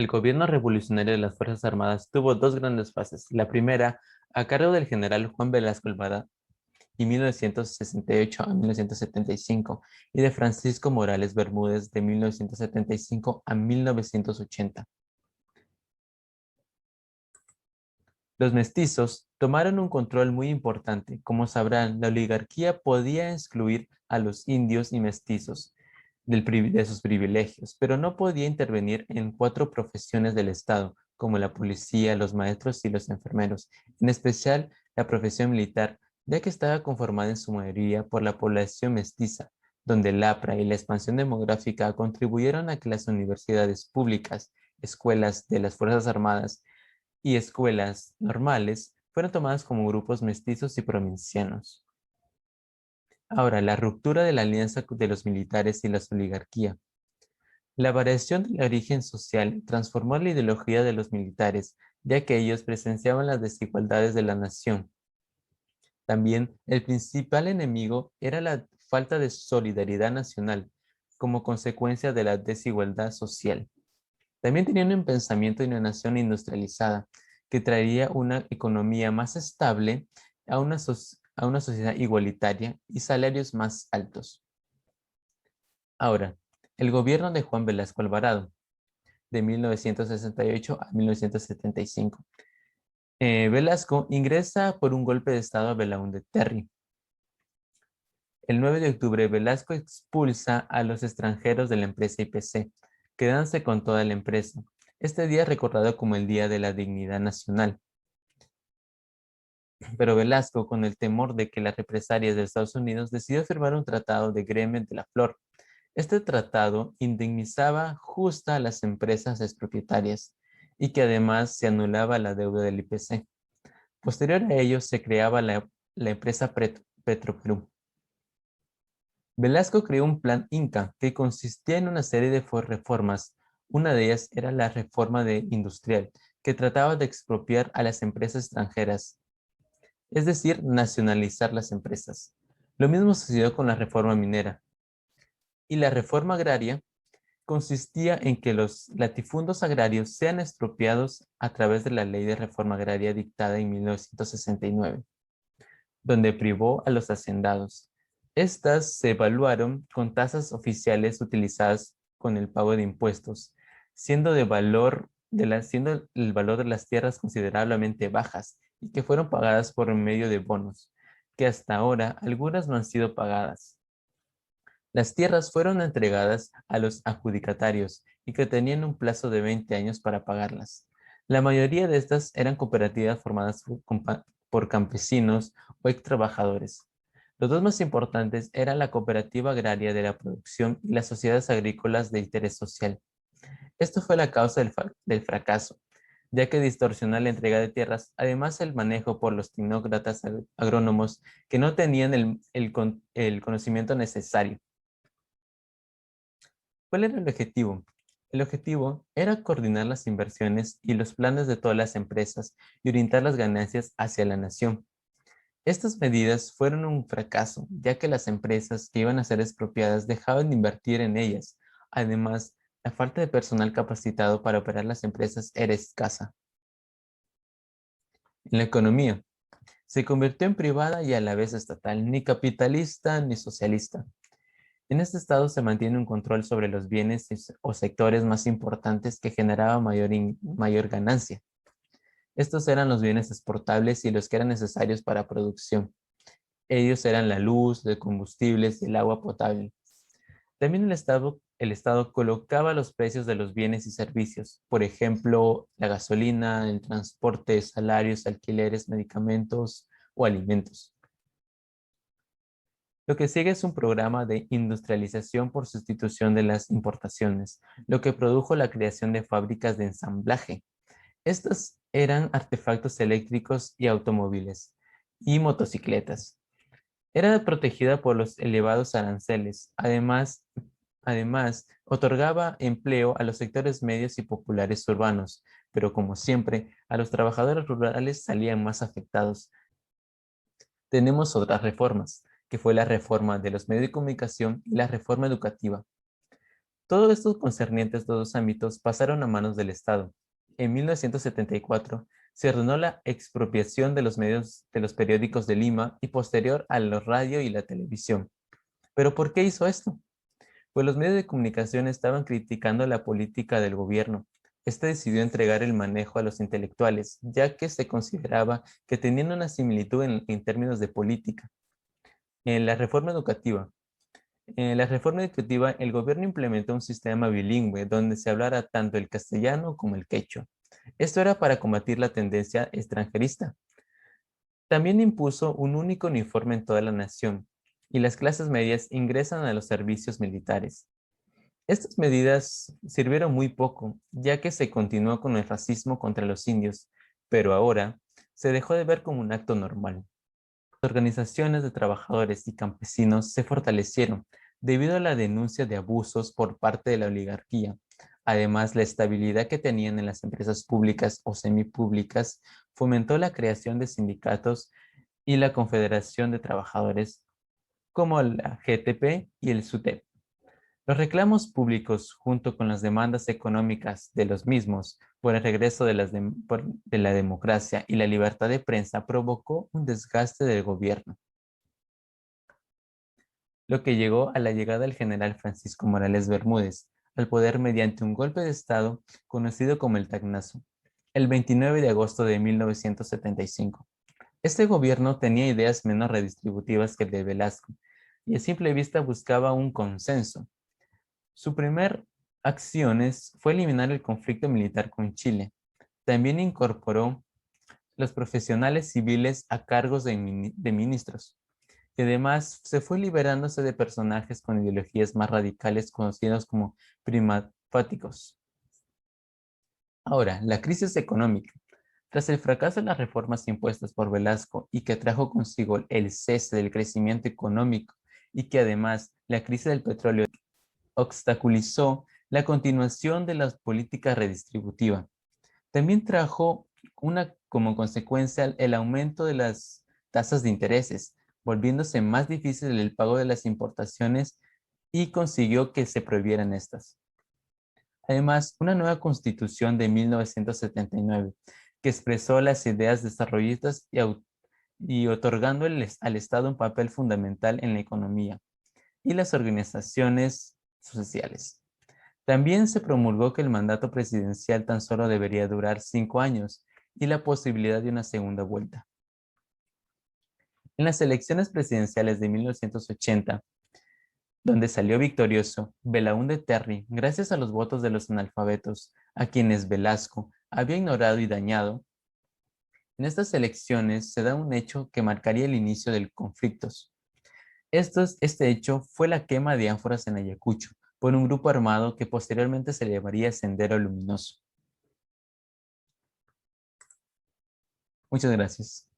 El gobierno revolucionario de las Fuerzas Armadas tuvo dos grandes fases. La primera, a cargo del general Juan Velasco Alvarado, y 1968 a 1975, y de Francisco Morales Bermúdez de 1975 a 1980. Los mestizos tomaron un control muy importante. Como sabrán, la oligarquía podía excluir a los indios y mestizos de sus privilegios, pero no podía intervenir en cuatro profesiones del Estado, como la policía, los maestros y los enfermeros, en especial la profesión militar, ya que estaba conformada en su mayoría por la población mestiza, donde el APRA y la expansión demográfica contribuyeron a que las universidades públicas, escuelas de las Fuerzas Armadas y escuelas normales fueron tomadas como grupos mestizos y provincianos. Ahora, la ruptura de la alianza de los militares y la oligarquía. La variación del origen social transformó la ideología de los militares, ya que ellos presenciaban las desigualdades de la nación. También el principal enemigo era la falta de solidaridad nacional, como consecuencia de la desigualdad social. También tenían un pensamiento de una nación industrializada, que traería una economía más estable a una sociedad igualitaria y salarios más altos. Ahora, el gobierno de Juan Velasco Alvarado, de 1968 a 1975. Velasco ingresa por un golpe de estado a Belaúnde Terry. El 9 de octubre, Velasco expulsa a los extranjeros de la empresa IPC, quedándose con toda la empresa. Este día es recordado como el Día de la Dignidad Nacional. Pero Velasco, con el temor de que las represalias de Estados Unidos, decidió firmar un tratado de gremio de la flor. Este tratado indemnizaba justa a las empresas expropietarias y que además se anulaba la deuda del IPC. Posterior a ello se creaba la empresa Petroperú. Velasco creó un plan Inca que consistía en una serie de reformas. Una de ellas era la reforma industrial, que trataba de expropiar a las empresas extranjeras, es decir, nacionalizar las empresas. Lo mismo sucedió con la reforma minera. Y la reforma agraria consistía en que los latifundios agrarios sean expropiados a través de la Ley de Reforma Agraria dictada en 1969, donde privó a los hacendados. Estas se evaluaron con tasas oficiales utilizadas con el pago de impuestos, siendo el valor de las tierras considerablemente bajas y que fueron pagadas por medio de bonos, que hasta ahora algunas no han sido pagadas. Las tierras fueron entregadas a los adjudicatarios y que tenían un plazo de 20 años para pagarlas. La mayoría de estas eran cooperativas formadas por campesinos o ex trabajadores. Los dos más importantes eran la Cooperativa Agraria de la Producción y las sociedades agrícolas de interés social. Esto fue la causa del fracaso, ya que distorsionó la entrega de tierras, además el manejo por los tecnócratas agrónomos que no tenían el conocimiento necesario. ¿Cuál era el objetivo? El objetivo era coordinar las inversiones y los planes de todas las empresas y orientar las ganancias hacia la nación. Estas medidas fueron un fracaso, ya que las empresas que iban a ser expropiadas dejaban de invertir en ellas. Además, la falta de personal capacitado para operar las empresas era escasa. En la economía, se convirtió en privada y a la vez estatal, ni capitalista ni socialista. En este estado se mantiene un control sobre los bienes o sectores más importantes que generaban mayor ganancia. Estos eran los bienes exportables y los que eran necesarios para producción. Ellos eran la luz, los combustibles y el agua potable. También el Estado colocaba los precios de los bienes y servicios, por ejemplo, la gasolina, el transporte, salarios, alquileres, medicamentos o alimentos. Lo que sigue es un programa de industrialización por sustitución de las importaciones, lo que produjo la creación de fábricas de ensamblaje. Estos eran artefactos eléctricos y automóviles y motocicletas. Era protegida por los elevados aranceles. Además, otorgaba empleo a los sectores medios y populares urbanos, pero como siempre, a los trabajadores rurales salían más afectados. Tenemos otras reformas, que fue la reforma de los medios de comunicación y la reforma educativa. Todos estos concernientes de los ámbitos pasaron a manos del Estado. En 1974 se ordenó la expropiación de los medios de los periódicos de Lima y posterior a la radio y la televisión. ¿Pero por qué hizo esto? Pues los medios de comunicación estaban criticando la política del gobierno. Este decidió entregar el manejo a los intelectuales, ya que se consideraba que tenían una similitud en términos de política. En la reforma educativa. En la reforma educativa, el gobierno implementó un sistema bilingüe donde se hablara tanto el castellano como el quechua. Esto era para combatir la tendencia extranjerista. También impuso un único uniforme en toda la nación, y las clases medias ingresan a los servicios militares. Estas medidas sirvieron muy poco, ya que se continuó con el racismo contra los indios, pero ahora se dejó de ver como un acto normal. Las organizaciones de trabajadores y campesinos se fortalecieron debido a la denuncia de abusos por parte de la oligarquía. Además, la estabilidad que tenían en las empresas públicas o semipúblicas fomentó la creación de sindicatos y la Confederación de Trabajadores como la GTP y el SUTEP. Los reclamos públicos, junto con las demandas económicas de los mismos por el regreso de la democracia y la libertad de prensa, provocó un desgaste del gobierno, lo que llegó a la llegada del general Francisco Morales Bermúdez al poder mediante un golpe de Estado conocido como el Tacnazo, el 29 de agosto de 1975. Este gobierno tenía ideas menos redistributivas que el de Velasco y a simple vista buscaba un consenso. Su primer acciones fue eliminar el conflicto militar con Chile. También incorporó los profesionales civiles a cargos de ministros. Y además se fue liberándose de personajes con ideologías más radicales conocidos como primafáticos. Ahora, la crisis económica. Tras el fracaso de las reformas impuestas por Velasco y que trajo consigo el cese del crecimiento económico y que además la crisis del petróleo obstaculizó la continuación de la política redistributiva. También trajo como consecuencia el aumento de las tasas de intereses, volviéndose más difícil el pago de las importaciones y consiguió que se prohibieran estas. Además, una nueva constitución de 1979 que expresó las ideas desarrollistas y otorgando al Estado un papel fundamental en la economía y las organizaciones sociales. También se promulgó que el mandato presidencial tan solo debería durar 5 años y la posibilidad de una segunda vuelta. En las elecciones presidenciales de 1980, donde salió victorioso Belaúnde Terry gracias a los votos de los analfabetos, a quienes Velasco había ignorado y dañado, en estas elecciones se da un hecho que marcaría el inicio del conflicto. Este hecho fue la quema de ánforas en Ayacucho por un grupo armado que posteriormente se llamaría Sendero Luminoso. Muchas gracias.